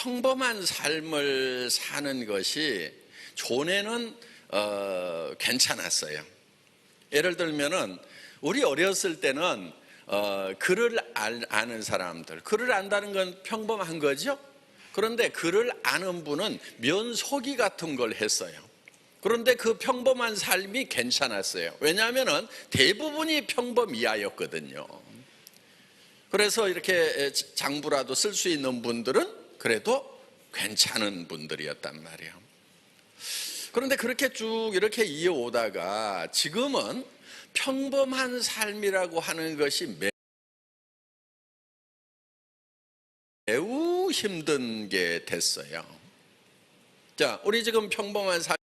평범한 삶을 사는 것이 전에는 괜찮았어요. 예를 들면은 우리 어렸을 때는 글을 아는 사람들, 글을 안다는 건 평범한 거죠. 그런데 글을 아는 분은 면소기 같은 걸 했어요. 그런데 그 평범한 삶이 괜찮았어요. 왜냐하면 대부분이 평범이하였거든요. 그래서 이렇게 장부라도 쓸 수 있는 분들은 그래도 괜찮은 분들이었단 말이에요. 그런데 그렇게 쭉 이렇게 이어오다가 지금은 평범한 삶이라고 하는 것이 매우 힘든 게 됐어요. 자, 우리 지금 평범한 삶,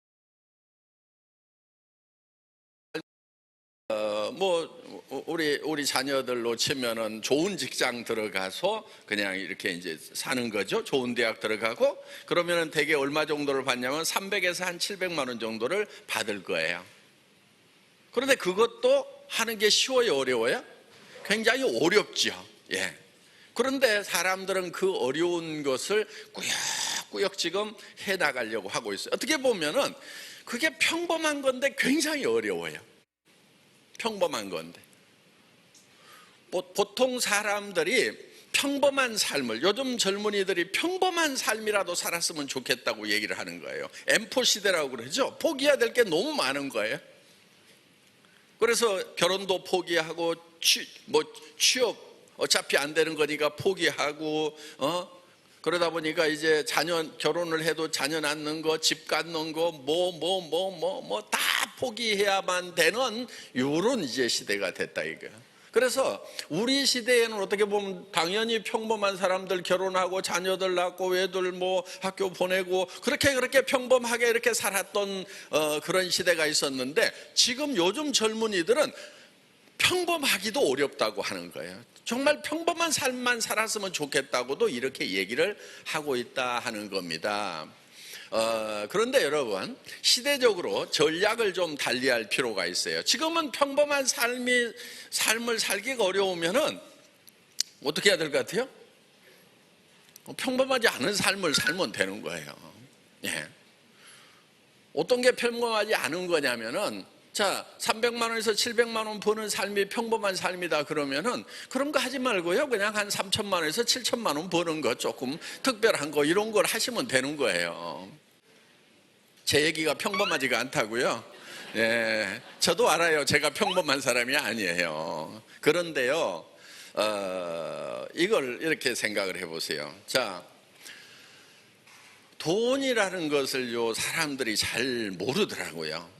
우리 자녀들로 치면은 좋은 직장 들어가서 그냥 이렇게 이제 사는 거죠. 좋은 대학 들어가고 그러면은 대개 얼마 정도를 받냐면 300에서 한 700만 원 정도를 받을 거예요. 그런데 그것도 하는 게 쉬워요, 어려워요? 굉장히 어렵죠. 예. 그런데 사람들은 그 어려운 것을 꾸역꾸역 지금 해 나가려고 하고 있어요. 어떻게 보면은 그게 평범한 건데 굉장히 어려워요. 평범한 건데. 보통 사람들이 평범한 삶을, 요즘 젊은이들이 평범한 삶이라도 살았으면 좋겠다고 얘기를 하는 거예요. M4 시대라고 그러죠. 포기해야 될 게 너무 많은 거예요. 그래서 결혼도 포기하고 취업 어차피 안 되는 거니까 포기하고 그러다 보니까 이제 결혼을 해도 자녀 낳는 거, 집 갖는 거, 다 포기해야만 되는 이런 이제 시대가 됐다 이거야. 그래서 우리 시대에는 어떻게 보면 당연히 평범한 사람들 결혼하고 자녀들 낳고 애들 학교 보내고 그렇게 평범하게 이렇게 살았던 그런 시대가 있었는데 지금 요즘 젊은이들은 평범하기도 어렵다고 하는 거예요. 정말 평범한 삶만 살았으면 좋겠다고도 이렇게 얘기를 하고 있다 하는 겁니다. 그런데 여러분, 시대적으로 전략을 좀 달리할 필요가 있어요. 지금은 평범한 삶을 살기가 어려우면은 어떻게 해야 될 것 같아요? 평범하지 않은 삶을 살면 되는 거예요. 예. 어떤 게 평범하지 않은 거냐면은, 자, 300만 원에서 700만 원 버는 삶이 평범한 삶이다 그러면은 그런 거 하지 말고요. 그냥 한 3천만 원에서 7천만 원 버는 거 조금 특별한 거 이런 걸 하시면 되는 거예요. 제 얘기가 평범하지가 않다고요? 예, 저도 알아요. 제가 평범한 사람이 아니에요. 그런데요, 이걸 이렇게 생각을 해보세요. 자, 돈이라는 것을요, 사람들이 잘 모르더라고요.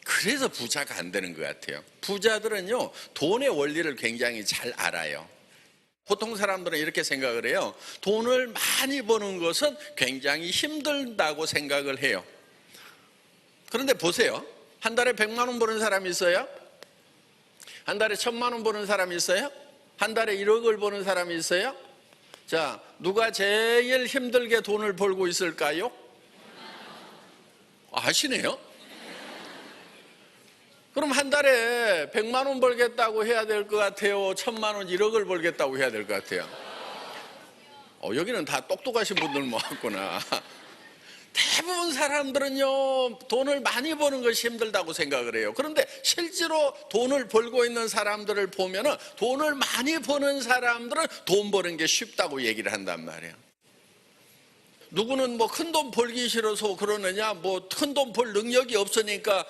그래서 부자가 안 되는 것 같아요. 부자들은요, 돈의 원리를 굉장히 잘 알아요. 보통 사람들은 이렇게 생각을 해요. 돈을 많이 버는 것은 굉장히 힘들다고 생각을 해요. 그런데 보세요. 한 달에 100만 원 버는 사람이 있어요? 한 달에 1000만 원 버는 사람이 있어요? 한 달에 1억을 버는 사람이 있어요? 자, 누가 제일 힘들게 돈을 벌고 있을까요? 아시네요? 그럼 한 달에 100만 원 벌겠다고 해야 될 것 같아요? 1000만 원, 1억을 벌겠다고 해야 될 것 같아요? 여기는 다 똑똑하신 분들 모았구나. 대부분 사람들은요, 돈을 많이 버는 것이 힘들다고 생각을 해요. 그런데 실제로 돈을 벌고 있는 사람들을 보면은 돈을 많이 버는 사람들은 돈 버는 게 쉽다고 얘기를 한단 말이에요. 누구는 큰 돈 벌기 싫어서 그러느냐, 큰 돈 벌 능력이 없으니까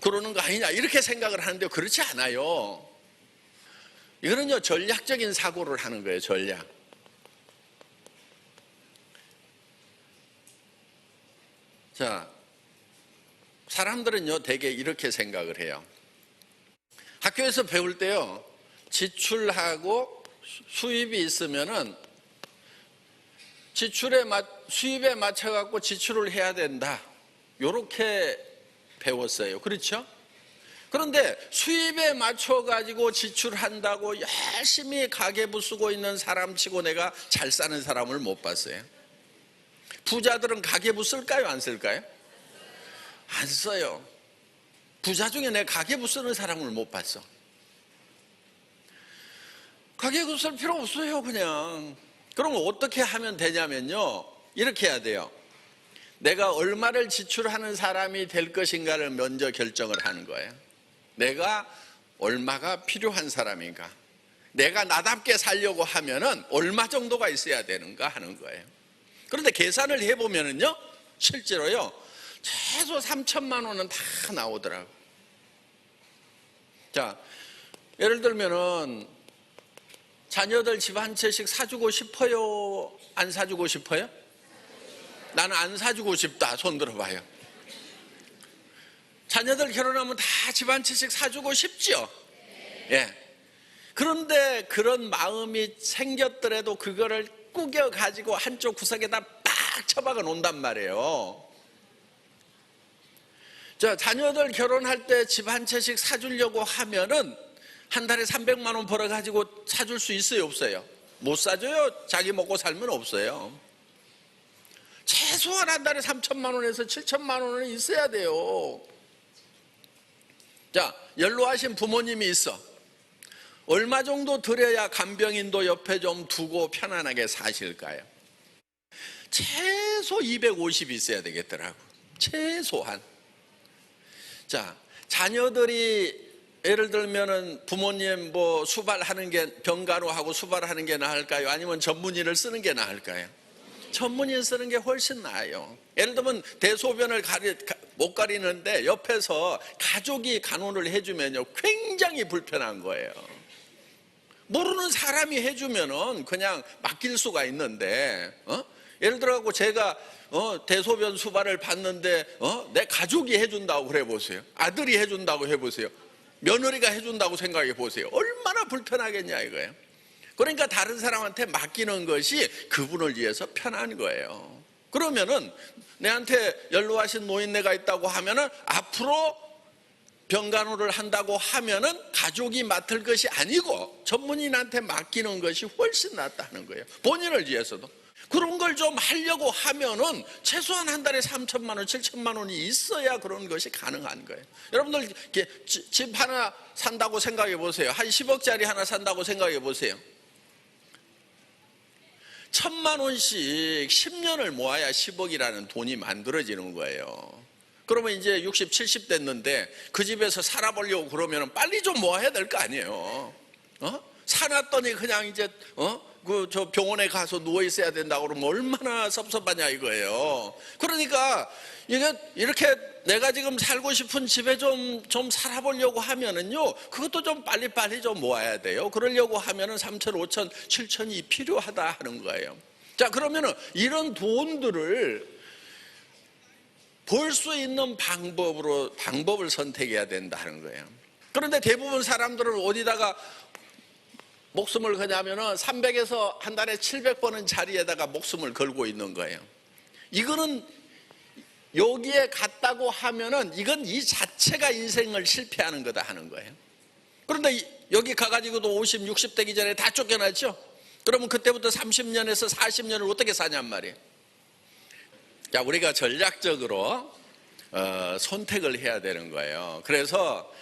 그러는 거 아니냐 이렇게 생각을 하는데 그렇지 않아요. 이거는요, 전략적인 사고를 하는 거예요. 전략. 자, 사람들은요, 대개 이렇게 생각을 해요. 학교에서 배울 때요, 지출하고 수입이 있으면은 수입에 맞춰갖고 지출을 해야 된다, 요렇게 배웠어요. 그렇죠? 그런데 수입에 맞춰가지고 지출한다고 열심히 가계부 쓰고 있는 사람 치고 내가 잘 사는 사람을 못 봤어요. 부자들은 가계부 쓸까요? 안 쓸까요? 안 써요. 부자 중에 내가 가계부 쓰는 사람을 못 봤어. 가계부 쓸 필요 없어요. 그냥 그럼 어떻게 하면 되냐면요, 이렇게 해야 돼요. 내가 얼마를 지출하는 사람이 될 것인가를 먼저 결정을 하는 거예요. 내가 얼마가 필요한 사람인가, 내가 나답게 살려고 하면은 얼마 정도가 있어야 되는가 하는 거예요. 그런데 계산을 해보면은요, 실제로요, 최소 3천만 원은 다 나오더라고요. 자, 예를 들면은 자녀들 집 한 채씩 사주고 싶어요? 안 사주고 싶어요? 나는 안 사주고 싶다. 손 들어봐요. 자녀들 결혼하면 다 집 한 채씩 사주고 싶죠? 예. 그런데 그런 마음이 생겼더라도 그거를 꾸겨 가지고 한쪽 구석에다 빡 처박아 놓는단 말이에요. 자, 자녀들 결혼할 때 집 한 채씩 사주려고 하면은 한 달에 300만 원 벌어 가지고 사줄 수 있어요, 없어요? 못 사줘요. 자기 먹고 살면 없어요. 최소한 한 달에 3천만 원에서 7천만 원은 있어야 돼요. 자, 연로하신 부모님이 있어. 얼마 정도 드려야 간병인도 옆에 좀 두고 편안하게 사실까요? 최소 250 있어야 되겠더라고. 최소한. 자, 자녀들이 예를 들면은 부모님 뭐 수발하는 게, 병간호하고 수발하는 게 나을까요? 아니면 전문의를 쓰는 게 나을까요? 전문의 쓰는 게 훨씬 나아요. 예를 들면 대소변을 못 가리는데 옆에서 가족이 간호를 해주면요, 굉장히 불편한 거예요. 모르는 사람이 해주면은 그냥 맡길 수가 있는데, 예를 들어갖고 제가 대소변 수발을 받는데 내 가족이 해준다고 그래 보세요. 아들이 해준다고 해보세요. 며느리가 해준다고 생각해 보세요. 얼마나 불편하겠냐 이거예요. 그러니까 다른 사람한테 맡기는 것이 그분을 위해서 편한 거예요. 그러면은 내한테 연로하신 노인네가 있다고 하면은 앞으로 병간호를 한다고 하면은 가족이 맡을 것이 아니고 전문인한테 맡기는 것이 훨씬 낫다는 거예요. 본인을 위해서도. 그런 걸 좀 하려고 하면은 최소한 한 달에 3천만 원, 7천만 원이 있어야 그런 것이 가능한 거예요. 여러분들 집 하나 산다고 생각해 보세요. 한 10억짜리 하나 산다고 생각해 보세요. 1,000만 원씩 10년을 모아야 10억이라는 돈이 만들어지는 거예요. 그러면 이제 60, 70 됐는데 그 집에서 살아보려고 그러면 빨리 좀 모아야 될 거 아니에요. 사놨더니 그냥 이제 저 병원에 가서 누워 있어야 된다고 그러면 얼마나 섭섭하냐 이거예요. 그러니까 이게 이렇게 내가 지금 살고 싶은 집에 좀 살아보려고 하면은요, 그것도 좀 빨리빨리 좀 모아야 돼요. 그러려고 하면은 3천, 5천, 7천이 필요하다 하는 거예요. 자, 그러면은 이런 돈들을 벌 수 있는 방법을 선택해야 된다는 거예요. 그런데 대부분 사람들은 어디다가 목숨을 거냐면은 300에서 한 달에 700번은 자리에다가 목숨을 걸고 있는 거예요. 이거는 여기에 갔다고 하면은 이건 이 자체가 인생을 실패하는 거다 하는 거예요. 그런데 여기 가가지고도 50, 60 되기 전에 다 쫓겨났죠? 그러면 그때부터 30년에서 40년을 어떻게 사냔 말이에요. 자, 우리가 전략적으로 선택을 해야 되는 거예요. 그래서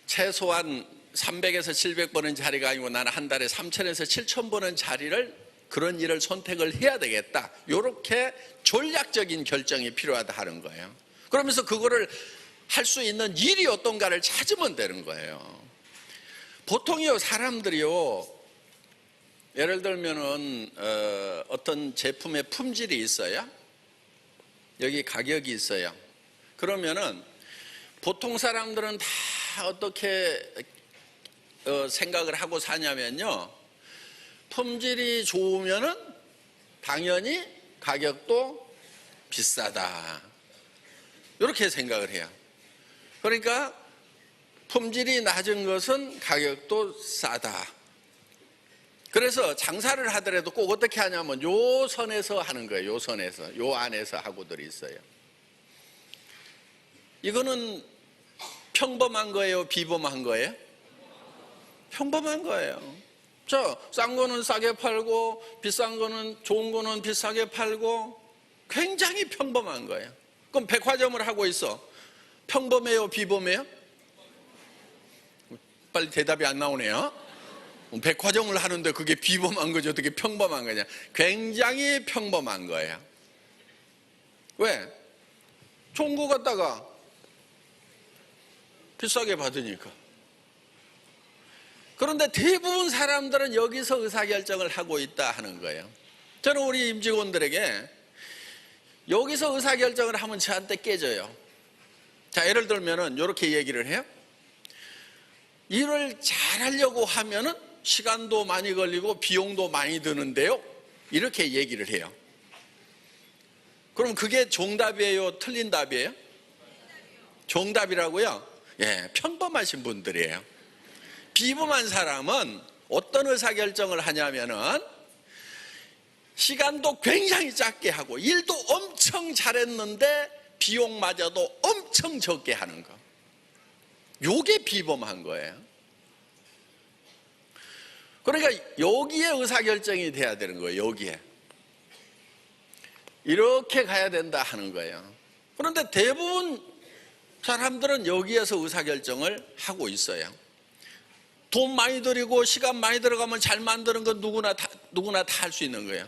최소한 300에서 700번은 자리가 아니고 나는 한 달에 3천에서 7천 번은 자리를, 그런 일을 선택을 해야 되겠다. 이렇게 전략적인 결정이 필요하다 하는 거예요. 그러면서 그거를 할 수 있는 일이 어떤가를 찾으면 되는 거예요. 보통요, 사람들이요, 예를 들면은 어떤 제품의 품질이 있어요. 여기 가격이 있어요. 그러면은 보통 사람들은 다 어떻게 생각을 하고 사냐면요, 품질이 좋으면은 당연히 가격도 비싸다, 이렇게 생각을 해요. 그러니까 품질이 낮은 것은 가격도 싸다. 그래서 장사를 하더라도 꼭 어떻게 하냐면 요 선에서 하는 거예요. 요 선에서, 요 안에서 하고들이 있어요. 이거는 평범한 거예요, 비범한 거예요? 평범한 거예요. 싼 거는 싸게 팔고 비싼 거는, 좋은 거는 비싸게 팔고, 굉장히 평범한 거예요. 그럼 백화점을 하고 있어. 평범해요, 비범해요? 빨리 대답이 안 나오네요. 백화점을 하는데 그게 비범한 거죠? 어떻게 평범한 거냐? 굉장히 평범한 거예요. 왜? 좋은 거 갖다가 비싸게 받으니까. 그런데 대부분 사람들은 여기서 의사결정을 하고 있다 하는 거예요. 저는 우리 임직원들에게 여기서 의사결정을 하면 저한테 깨져요. 자, 예를 들면은 이렇게 얘기를 해요. 일을 잘하려고 하면은 시간도 많이 걸리고 비용도 많이 드는데요, 이렇게 얘기를 해요. 그럼 그게 정답이에요, 틀린 답이에요? 정답이라고요? 예, 평범하신 분들이에요. 비범한 사람은 어떤 의사결정을 하냐면은 시간도 굉장히 짧게 하고 일도 엄청 잘했는데 비용마저도 엄청 적게 하는 거. 요게 비범한 거예요. 그러니까 여기에 의사결정이 돼야 되는 거예요. 여기에 이렇게 가야 된다 하는 거예요. 그런데 대부분 사람들은 여기에서 의사결정을 하고 있어요. 돈 많이 들이고 시간 많이 들어가면 잘 만드는 건 누구나 다 할 수 있는 거예요.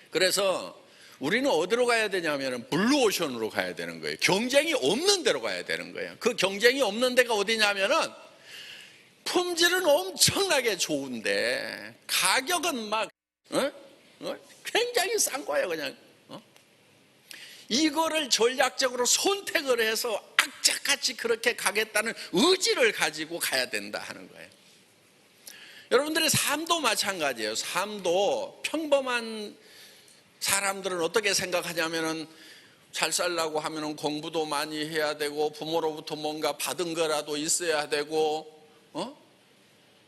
그래서 우리는 어디로 가야 되냐면 블루오션으로 가야 되는 거예요. 경쟁이 없는 데로 가야 되는 거예요. 그 경쟁이 없는 데가 어디냐면은 품질은 엄청나게 좋은데 가격은 막 굉장히 싼 거예요. 그냥 이거를 전략적으로 선택을 해서 악착같이 그렇게 가겠다는 의지를 가지고 가야 된다 하는 거예요. 여러분들의 삶도 마찬가지예요. 삶도 평범한 사람들은 어떻게 생각하냐면은 잘 살려고 하면은 공부도 많이 해야 되고 부모로부터 뭔가 받은 거라도 있어야 되고,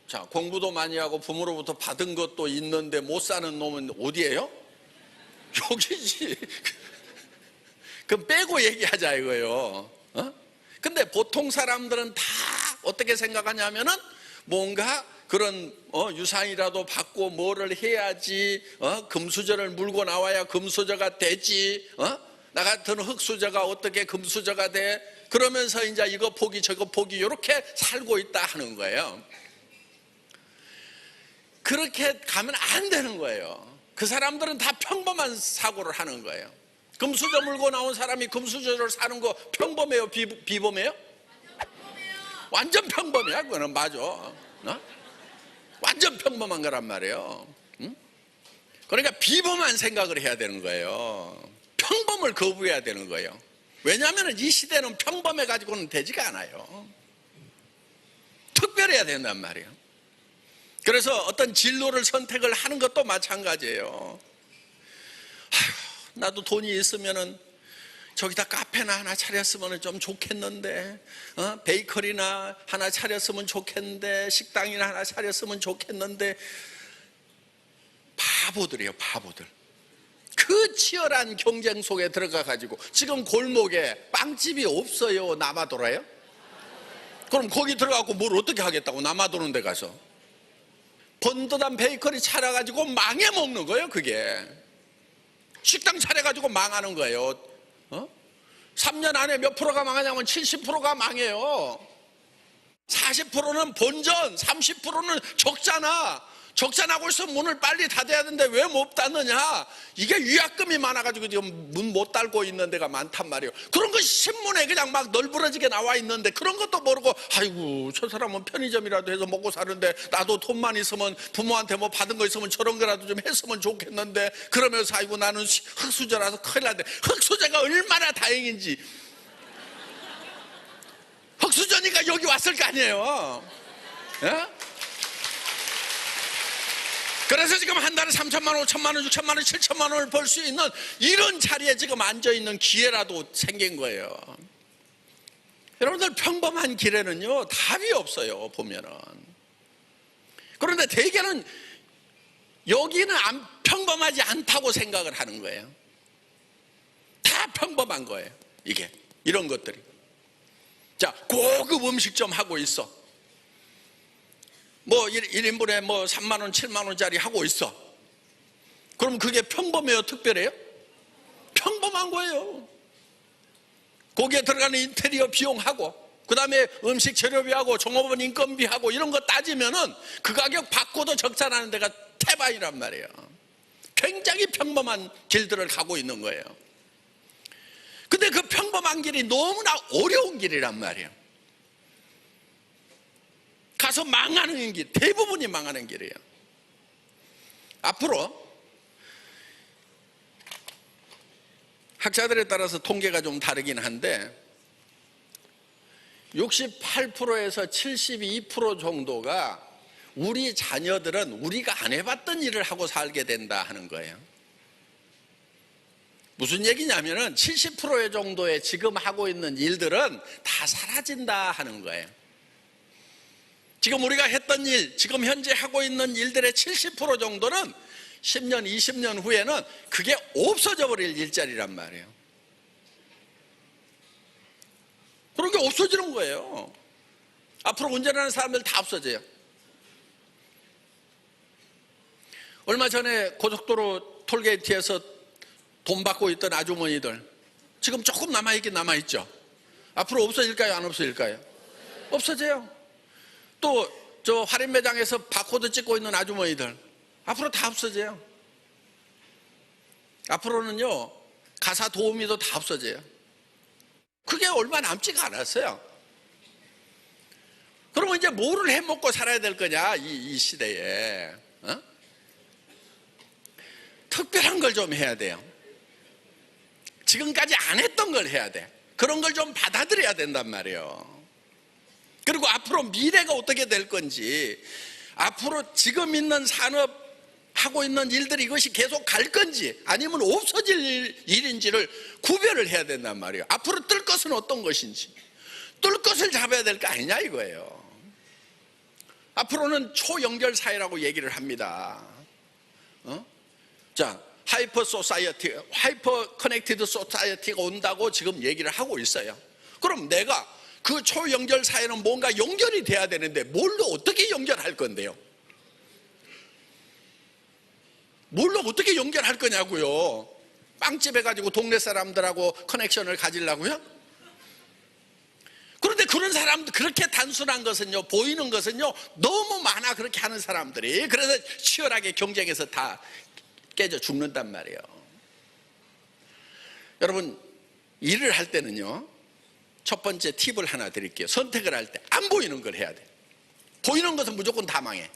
자, 공부도 많이 하고 부모로부터 받은 것도 있는데 못 사는 놈은 어디예요? 여기지. 그럼 빼고 얘기하자 이거예요. 근데 보통 사람들은 다 어떻게 생각하냐면은 뭔가 그런 유산이라도 받고 뭐를 해야지, 금수저를 물고 나와야 금수저가 되지, 나 같은 흙수저가 어떻게 금수저가 돼? 그러면서 이제 이거 포기 저거 포기 이렇게 살고 있다 하는 거예요. 그렇게 가면 안 되는 거예요. 그 사람들은 다 평범한 사고를 하는 거예요. 금수저 물고 나온 사람이 금수저를 사는 거 평범해요? 비범해요? 완전 평범해요. 그거는 맞아. 완전 평범한 거란 말이에요. 그러니까 비범한 생각을 해야 되는 거예요. 평범을 거부해야 되는 거예요. 왜냐하면 이 시대는 평범해 가지고는 되지가 않아요. 특별해야 된단 말이에요. 그래서 어떤 진로를 선택을 하는 것도 마찬가지예요. 아휴, 나도 돈이 있으면은 저기다 카페나 하나 차렸으면 좀 좋겠는데, 베이커리나 하나 차렸으면 좋겠는데, 식당이나 하나 차렸으면 좋겠는데. 바보들이에요, 바보들. 그 치열한 경쟁 속에 들어가 가지고 지금 골목에 빵집이 없어요, 남아돌아요? 그럼 거기 들어가고 뭘 어떻게 하겠다고, 남아도는 데 가서 번듯한 베이커리 차려가지고 망해 먹는 거예요. 그게 식당 차려가지고 망하는 거예요. 3년 안에 몇 프로가 망하냐면 70%가 망해요. 40%는 본전, 30%는 적자나. 적자나고 있으면 문을 빨리 닫아야 되는데 왜 못 닫느냐? 이게 위약금이 많아가지고 지금 문 못 닫고 있는 데가 많단 말이에요. 그런 거 신문에 그냥 막 널브러지게 나와 있는데 그런 것도 모르고, 아이고 저 사람은 편의점이라도 해서 먹고 사는데 나도 돈만 있으면 부모한테 뭐 받은 거 있으면 저런 거라도 좀 했으면 좋겠는데, 그러면서 아이고 나는 흙수저라서 큰일 났네. 흙수저가 얼마나 다행인지. 흙수저니까 여기 왔을 거 아니에요. 예? 그래서 지금 한 달에 3천만 원, 5천만 원, 6천만 원, 7천만 원을 벌 수 있는 이런 자리에 지금 앉아있는 기회라도 생긴 거예요. 여러분들 평범한 길에는요 답이 없어요, 보면은. 그런데 대개는 여기는 평범하지 않다고 생각을 하는 거예요. 다 평범한 거예요, 이게. 이런 것들이. 자, 고급 음식점 하고 있어. 뭐 1인분에 뭐 3만 원, 7만 원짜리 하고 있어. 그럼 그게 평범해요, 특별해요? 평범한 거예요. 거기에 들어가는 인테리어 비용하고 그 다음에 음식 재료비하고 종업원 인건비하고 이런 거 따지면은 그 가격 받고도 적자나는 데가 태반이란 말이에요. 굉장히 평범한 길들을 가고 있는 거예요. 근데 그 평범한 길이 너무나 어려운 길이란 말이에요. 가서 망하는 길, 대부분이 망하는 길이에요. 앞으로 학자들에 따라서 통계가 좀 다르긴 한데 68%에서 72% 정도가 우리 자녀들은 우리가 안 해봤던 일을 하고 살게 된다 하는 거예요. 무슨 얘기냐면은 70% 정도의 지금 하고 있는 일들은 다 사라진다 하는 거예요. 지금 우리가 했던 일, 지금 현재 하고 있는 일들의 70% 정도는 10년, 20년 후에는 그게 없어져 버릴 일자리란 말이에요. 그런 게 없어지는 거예요. 앞으로 운전하는 사람들 다 없어져요. 얼마 전에 고속도로 톨게이트에서 돈 받고 있던 아주머니들 지금 조금 남아있긴 남아있죠. 앞으로 없어질까요? 안 없어질까요? 없어져요. 또 저 할인 매장에서 바코드 찍고 있는 아주머니들 앞으로 다 없어져요. 앞으로는요 가사 도우미도 다 없어져요. 그게 얼마 남지가 않았어요. 그러면 이제 뭐를 해먹고 살아야 될 거냐 이 시대에 특별한 걸 좀 해야 돼요. 지금까지 안 했던 걸 해야 돼. 그런 걸 좀 받아들여야 된단 말이에요. 그리고 앞으로 미래가 어떻게 될 건지, 앞으로 지금 있는 산업 하고 있는 일들이 이것이 계속 갈 건지 아니면 없어질 일인지를 구별을 해야 된단 말이에요. 앞으로 뜰 것은 어떤 것인지 뜰 것을 잡아야 될 거 아니냐 이거예요. 앞으로는 초연결 사회라고 얘기를 합니다. 자, 하이퍼 소사이어티, 하이퍼 커넥티드 소사이어티가 온다고 지금 얘기를 하고 있어요. 그럼 내가 그 초연결 사회는 뭔가 연결이 돼야 되는데 뭘로 어떻게 연결할 건데요? 뭘로 어떻게 연결할 거냐고요? 빵집 해가지고 동네 사람들하고 커넥션을 가지려고요? 그런데 그런 사람들, 그렇게 단순한 것은요, 보이는 것은요 너무 많아. 그렇게 하는 사람들이. 그래서 치열하게 경쟁해서 다 깨져 죽는단 말이에요. 여러분, 일을 할 때는요 첫 번째 팁을 하나 드릴게요. 선택을 할 때 안 보이는 걸 해야 돼. 보이는 것은 무조건 다 망해.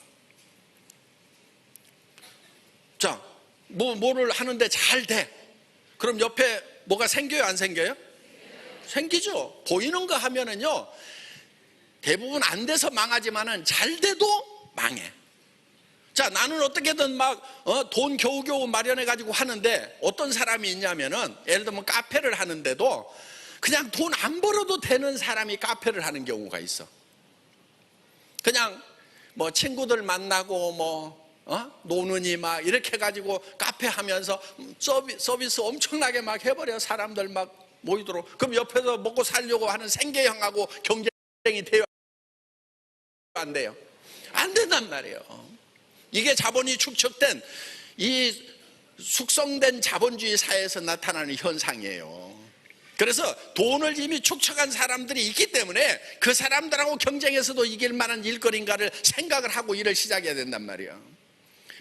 자, 뭐를 하는데 잘 돼. 그럼 옆에 뭐가 생겨요? 안 생겨요? 생기죠. 보이는 거 하면은요 대부분 안 돼서 망하지만은 잘 돼도 망해. 자, 나는 어떻게든 막 돈 겨우겨우 마련해 가지고 하는데 어떤 사람이 있냐면은 예를 들면 카페를 하는데도 그냥 돈 안 벌어도 되는 사람이 카페를 하는 경우가 있어. 그냥 뭐 친구들 만나고 뭐 노느니 막 이렇게 해가지고 카페 하면서 서비스 엄청나게 막 해버려. 사람들 막 모이도록. 그럼 옆에서 먹고 살려고 하는 생계형하고 경쟁이 돼요? 안 돼요? 안 된단 말이에요. 이게 자본이 축적된 이 숙성된 자본주의 사회에서 나타나는 현상이에요. 그래서 돈을 이미 축적한 사람들이 있기 때문에 그 사람들하고 경쟁해서도 이길 만한 일거리인가를 생각을 하고 일을 시작해야 된단 말이에요.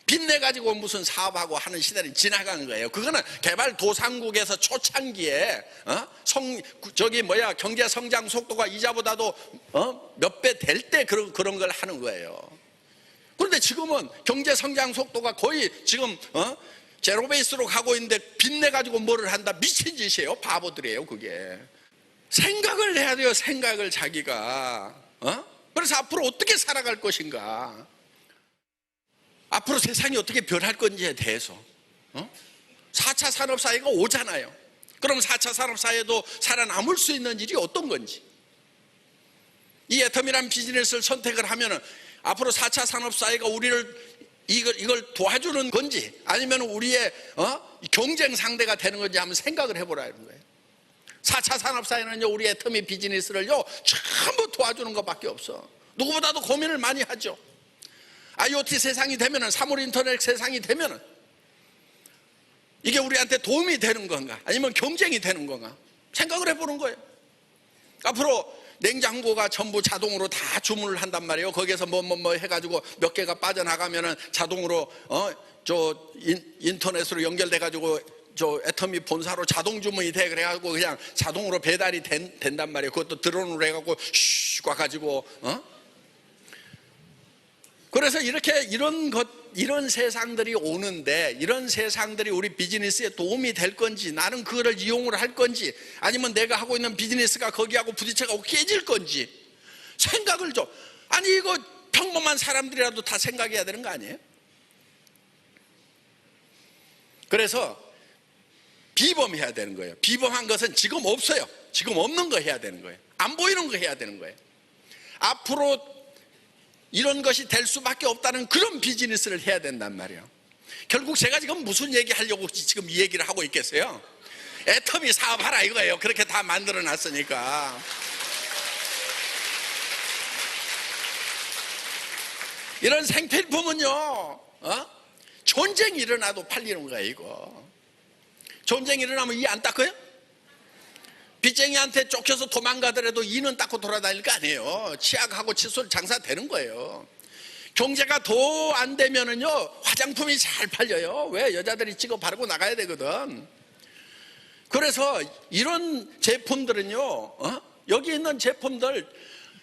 빚내가지고 무슨 사업하고 하는 시대는 지나간 거예요. 그거는 개발도상국에서 초창기에 경제 성장 속도가 이자보다도 몇 배 될 때 그런 걸 하는 거예요. 그런데 지금은 경제 성장 속도가 거의 지금 제로 베이스로 가고 있는데 빚내가지고 뭐를 한다? 미친 짓이에요. 바보들이에요. 그게 생각을 해야 돼요. 생각을 자기가 그래서 앞으로 어떻게 살아갈 것인가, 앞으로 세상이 어떻게 변할 건지에 대해서 4차 산업사회가 오잖아요. 그럼 4차 산업사회도 살아남을 수 있는 일이 어떤 건지, 이 애텀이란 비즈니스를 선택을 하면은 앞으로 4차 산업사회가 우리를 이걸 도와주는 건지 아니면 우리의 경쟁 상대가 되는 건지 한번 생각을 해보라는 거예요. 4차 산업사회는요 우리 애터미 비즈니스를요 전부 도와주는 것밖에 없어. 누구보다도 고민을 많이 하죠. IoT 세상이 되면은, 사물 인터넷 세상이 되면은 이게 우리한테 도움이 되는 건가 아니면 경쟁이 되는 건가 생각을 해보는 거예요. 앞으로 냉장고가 전부 자동으로 다 주문을 한단 말이에요. 거기에서 뭐 해가지고 몇 개가 빠져나가면은 자동으로 인터넷으로 연결돼가지고 애터미 본사로 자동 주문이 돼. 그래가지고 그냥 자동으로 배달이 된단 말이에요. 그것도 드론으로 해가지고 슉 와가지고 그래서 이렇게 이런 세상들이 오는데, 이런 세상들이 우리 비즈니스에 도움이 될 건지, 나는 그거를 이용을 할 건지, 아니면 내가 하고 있는 비즈니스가 거기하고 부딪혀가고 깨질 건지 생각을 좀, 아니 이거 평범한 사람들이라도 다 생각해야 되는 거 아니에요? 그래서 비범해야 되는 거예요. 비범한 것은 지금 없어요. 지금 없는 거 해야 되는 거예요. 안 보이는 거 해야 되는 거예요. 앞으로 이런 것이 될 수밖에 없다는 그런 비즈니스를 해야 된단 말이에요. 결국 제가 지금 무슨 얘기 하려고 지금 이 얘기를 하고 있겠어요? 애터미 사업하라 이거예요. 그렇게 다 만들어 놨으니까. 이런 생필품은요, 전쟁이 일어나도 팔리는 거예요. 이거 전쟁이 일어나면 이 안 닦아요? 빚쟁이한테 쫓겨서 도망가더라도 이는 닦고 돌아다닐 거 아니에요. 치약하고 칫솔 장사 되는 거예요. 경제가 더 안 되면은요, 화장품이 잘 팔려요. 왜? 여자들이 찍어 바르고 나가야 되거든. 그래서 이런 제품들은요, 여기 있는 제품들,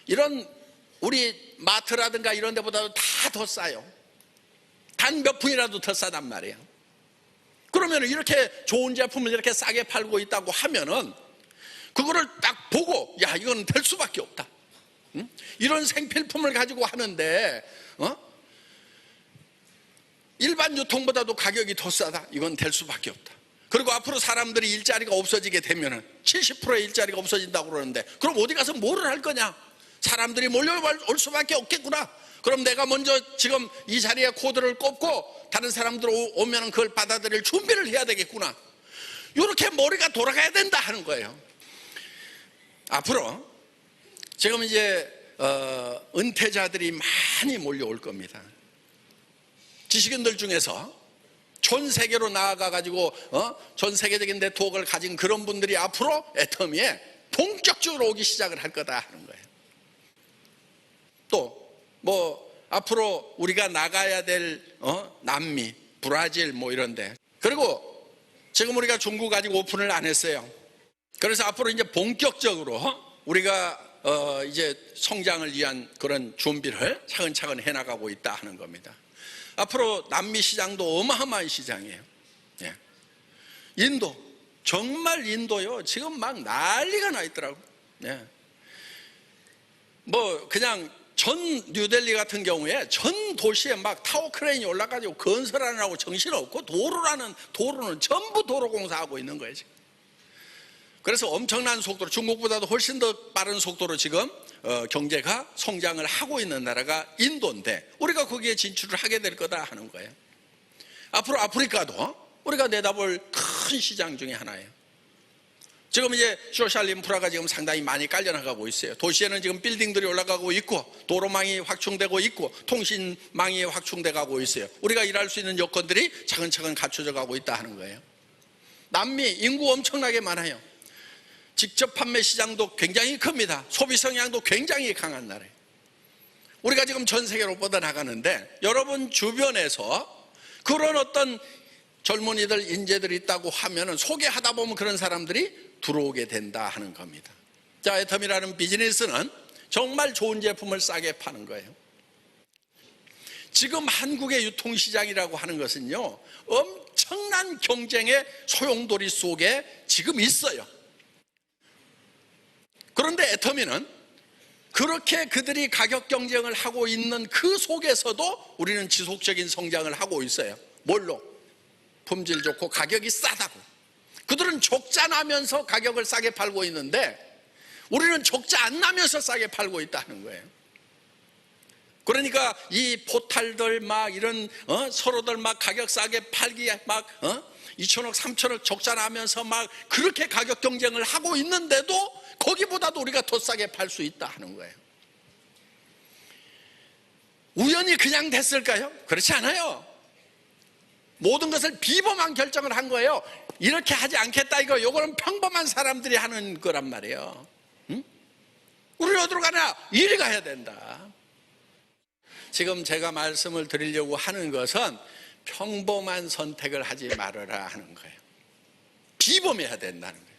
이런 우리 마트라든가 이런 데보다도 다 더 싸요. 단 몇 푼이라도 더 싸단 말이에요. 그러면 이렇게 좋은 제품을 이렇게 싸게 팔고 있다고 하면은 그거를 딱 보고, 야, 이건 될 수밖에 없다. 이런 생필품을 가지고 하는데 일반 유통보다도 가격이 더 싸다. 이건 될 수밖에 없다. 그리고 앞으로 사람들이 일자리가 없어지게 되면은 70%의 일자리가 없어진다고 그러는데, 그럼 어디 가서 뭐를 할 거냐? 사람들이 몰려올 수밖에 없겠구나. 그럼 내가 먼저 지금 이 자리에 코드를 꼽고 다른 사람들 오면 그걸 받아들일 준비를 해야 되겠구나. 이렇게 머리가 돌아가야 된다 하는 거예요. 앞으로 지금 이제 은퇴자들이 많이 몰려올 겁니다. 지식인들 중에서 전 세계로 나아가가지고 전 세계적인 네트워크를 가진 그런 분들이 앞으로 애터미에 본격적으로 오기 시작을 할 거다 하는 거예요. 또 뭐 앞으로 우리가 나가야 될 남미, 브라질 뭐 이런데, 그리고 지금 우리가 중국 아직 오픈을 안 했어요. 그래서 앞으로 이제 본격적으로 우리가 이제 성장을 위한 그런 준비를 차근차근 해나가고 있다 하는 겁니다. 앞으로 남미 시장도 어마어마한 시장이에요. 예. 인도, 정말 인도요, 지금 막 난리가 나 있더라고. 예. 뭐 그냥 전 뉴델리 같은 경우에 전 도시에 막 타워 크레인이 올라가지고 건설하느라고 정신없고, 도로는 전부 도로공사하고 있는 거예요 지금. 그래서 엄청난 속도로, 중국보다도 훨씬 더 빠른 속도로 지금 경제가 성장을 하고 있는 나라가 인도인데, 우리가 거기에 진출을 하게 될 거다 하는 거예요. 앞으로 아프리카도 우리가 내다볼 큰 시장 중에 하나예요. 지금 이제 소셜 인프라가 지금 상당히 많이 깔려나가고 있어요. 도시에는 지금 빌딩들이 올라가고 있고, 도로망이 확충되고 있고, 통신망이 확충돼 가고 있어요. 우리가 일할 수 있는 여건들이 차근차근 갖춰져 가고 있다 하는 거예요. 남미 인구 엄청나게 많아요. 직접 판매 시장도 굉장히 큽니다. 소비 성향도 굉장히 강한 나라예요. 우리가 지금 전 세계로 뻗어나가는데, 여러분 주변에서 그런 어떤 젊은이들, 인재들이 있다고 하면은 소개하다 보면 그런 사람들이 들어오게 된다 하는 겁니다. 자, 애터미라는 비즈니스는 정말 좋은 제품을 싸게 파는 거예요. 지금 한국의 유통시장이라고 하는 것은요, 엄청난 경쟁의 소용돌이 속에 지금 있어요. 그런데 애터미는 그렇게 그들이 가격 경쟁을 하고 있는 그 속에서도 우리는 지속적인 성장을 하고 있어요. 뭘로? 품질 좋고 가격이 싸다고. 그들은 적자 나면서 가격을 싸게 팔고 있는데, 우리는 적자 안 나면서 싸게 팔고 있다는 거예요. 그러니까 이 포탈들 막 이런 서로들 막 가격 싸게 팔기에 막 2천억 3천억 적자 나면서 막 그렇게 가격 경쟁을 하고 있는데도 거기보다도 우리가 더 싸게 팔 수 있다 하는 거예요. 우연히 그냥 됐을까요? 그렇지 않아요. 모든 것을 비범한 결정을 한 거예요. 이렇게 하지 않겠다 이거, 요거는 평범한 사람들이 하는 거란 말이에요. 응? 우리는 어디로 가냐? 이리 가야 된다. 지금 제가 말씀을 드리려고 하는 것은 평범한 선택을 하지 말아라 하는 거예요. 비범해야 된다는 거예요.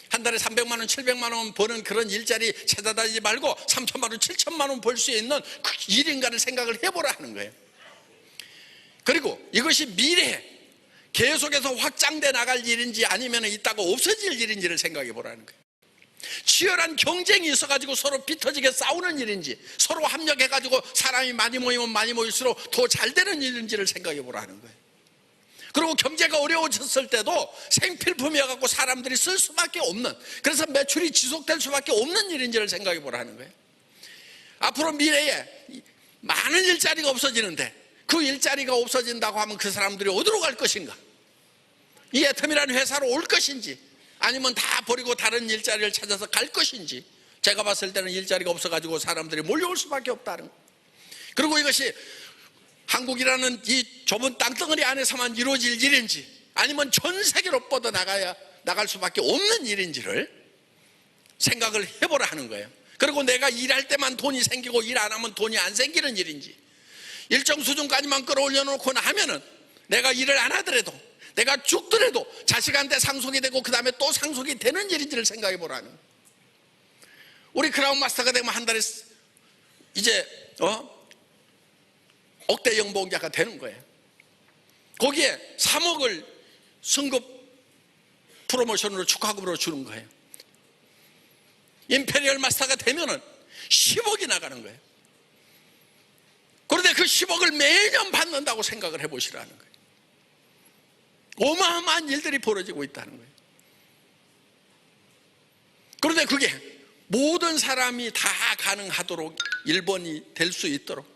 한 달에 300만 원, 700만 원 버는 그런 일자리 찾아다니지 말고 3천만 원, 7천만 원 벌 수 있는 그 일인가를 생각을 해보라 하는 거예요. 그리고 이것이 미래에 계속해서 확장돼 나갈 일인지 아니면 이따가 없어질 일인지를 생각해 보라는 거예요. 치열한 경쟁이 있어가지고 서로 비터지게 싸우는 일인지, 서로 합력해가지고 사람이 많이 모이면 많이 모일수록 더 잘 되는 일인지를 생각해 보라는 거예요. 그리고 경제가 어려워졌을 때도 생필품이어갖고 사람들이 쓸 수밖에 없는, 그래서 매출이 지속될 수밖에 없는 일인지를 생각해 보라는 거예요. 앞으로 미래에 많은 일자리가 없어지는데 그 일자리가 없어진다고 하면 그 사람들이 어디로 갈 것인가? 이 애텀이라는 회사로 올 것인지 아니면 다 버리고 다른 일자리를 찾아서 갈 것인지, 제가 봤을 때는 일자리가 없어가지고 사람들이 몰려올 수밖에 없다는 거예요. 그리고 이것이 한국이라는 이 좁은 땅덩어리 안에서만 이루어질 일인지 아니면 전 세계로 나갈 수밖에 없는 일인지를 생각을 해보라 하는 거예요. 그리고 내가 일할 때만 돈이 생기고 일 안 하면 돈이 안 생기는 일인지, 일정 수준까지만 끌어올려 놓고 하면은 내가 일을 안 하더라도, 내가 죽더라도 자식한테 상속이 되고 그 다음에 또 상속이 되는 일인지를 생각해 보라는 거예요. 우리 크라운 마스터가 되면 한 달에 이제 억대 연봉자가 되는 거예요. 거기에 3억을 승급 프로모션으로 축하금으로 주는 거예요. 임페리얼 마스터가 되면은 10억이 나가는 거예요. 그런데 그 10억을 매년 받는다고 생각을 해보시라는 거예요. 어마어마한 일들이 벌어지고 있다는 거예요. 그런데 그게 모든 사람이 다 가능하도록 1번이 될 수 있도록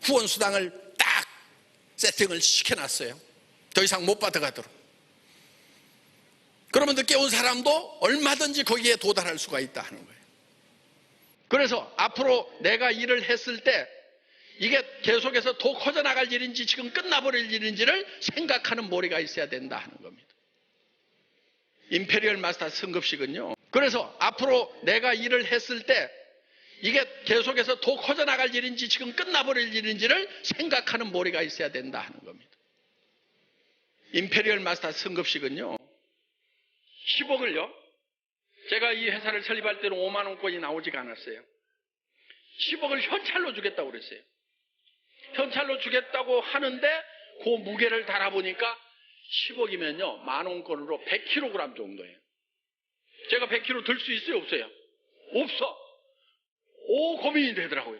후원수당을 딱 세팅을 시켜놨어요. 더 이상 못 받아가도록. 그러면 늦게 온 사람도 얼마든지 거기에 도달할 수가 있다 하는 거예요. 그래서 앞으로 내가 일을 했을 때 이게 계속해서 더 커져나갈 일인지 지금 끝나버릴 일인지를 생각하는 머리가 있어야 된다 하는 겁니다. 임페리얼 마스터 승급식은요, 그래서 앞으로 내가 일을 했을 때 이게 계속해서 더 커져나갈 일인지 지금 끝나버릴 일인지를 생각하는 머리가 있어야 된다 하는 겁니다. 임페리얼 마스터 승급식은요, 10억을요, 제가 이 회사를 설립할 때는 5만 원권이 나오지가 않았어요. 10억을 현찰로 주겠다고 그랬어요. 현찰로 주겠다고 하는데 그 무게를 달아보니까 10억이면요 만 원권으로 100kg 정도예요. 제가 100kg 들 수 있어요, 없어요? 없어. 고민이 되더라고요.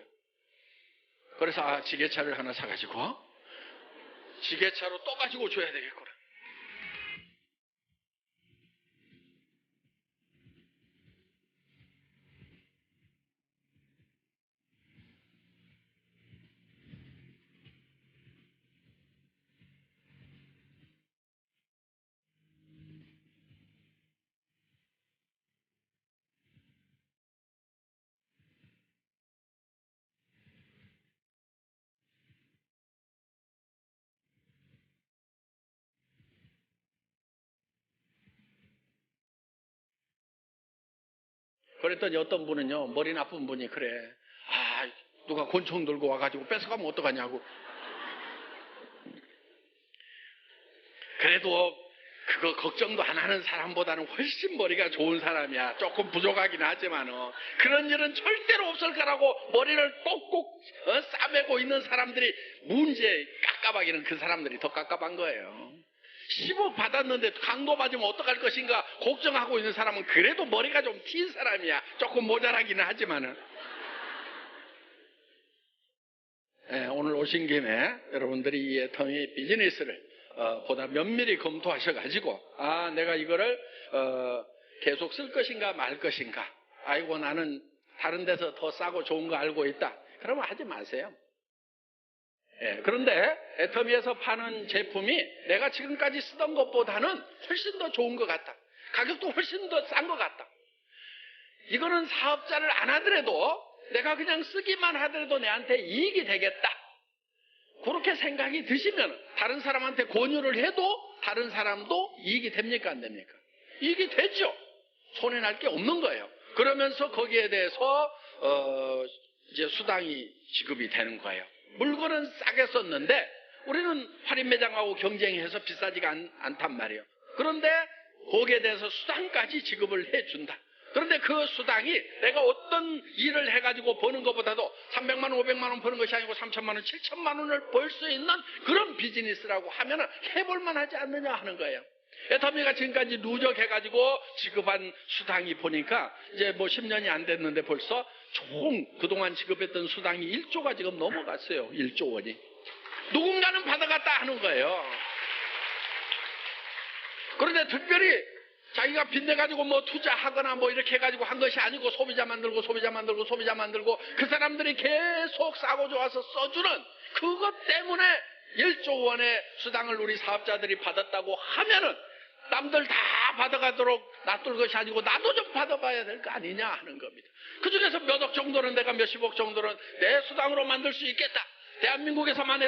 그래서 지게차를 하나 사가지고 지게차로 또 가지고 줘야 되겠구나. 그랬더니 어떤 분은요, 머리 나쁜 분이 그래, 누가 권총 들고 와가지고 뺏어가면 어떡하냐고. 그래도 그거 걱정도 안 하는 사람보다는 훨씬 머리가 좋은 사람이야. 조금 부족하긴 하지만 그런 일은 절대로 없을 거라고 머리를 꼭꼭 싸매고 있는 사람들이, 문제 깝깝하기는 그 사람들이 더 깝깝한 거예요. 10억 받았는데 강도 맞으면 어떡할 것인가 걱정하고 있는 사람은 그래도 머리가 좀 튄 사람이야. 조금 모자라기는 하지만은. 오늘 오신 김에 여러분들이 이 애터미 비즈니스를 보다 면밀히 검토하셔가지고, 내가 이거를 계속 쓸 것인가 말 것인가, 아이고 나는 다른 데서 더 싸고 좋은 거 알고 있다, 그러면 하지 마세요. 그런데 애터미에서 파는 제품이 내가 지금까지 쓰던 것보다는 훨씬 더 좋은 것 같다, 가격도 훨씬 더 싼 것 같다, 이거는 사업자를 안 하더라도 내가 그냥 쓰기만 하더라도 내한테 이익이 되겠다, 그렇게 생각이 드시면 다른 사람한테 권유를 해도 다른 사람도 이익이 됩니까 안 됩니까? 이익이 되죠. 손해날 게 없는 거예요. 그러면서 거기에 대해서 이제 수당이 지급이 되는 거예요. 물건은 싸게 썼는데 우리는 할인 매장하고 경쟁해서 비싸지가 않단 말이에요. 그런데 거기에 대해서 수당까지 지급을 해준다. 그런데 그 수당이 내가 어떤 일을 해가지고 버는 것보다도 300만 원, 500만 원 버는 것이 아니고 3천만 원, 7천만 원을 벌 수 있는 그런 비즈니스라고 하면은 해볼만 하지 않느냐 하는 거예요. 애터미가 지금까지 누적해가지고 지급한 수당이 보니까 이제 뭐 10년이 안 됐는데 벌써 총 그동안 지급했던 수당이 1조가 지금 넘어갔어요. 1조 원이. 누군가는 받아갔다 하는 거예요. 그런데 특별히 자기가 빚내가지고 뭐 투자하거나 뭐 이렇게 해가지고 한 것이 아니고 소비자 만들고 그 사람들이 계속 싸고 좋아서 써주는 그것 때문에 1조 원의 수당을 우리 사업자들이 받았다고 하면은 남들 다 받아가도록 놔둘 것이 아니고 나도 좀 받아봐야 될 거 아니냐 하는 겁니다. 그 중에서 몇 억 정도는 내가 몇십억 정도는 내 수당으로 만들 수 있겠다. 대한민국에서만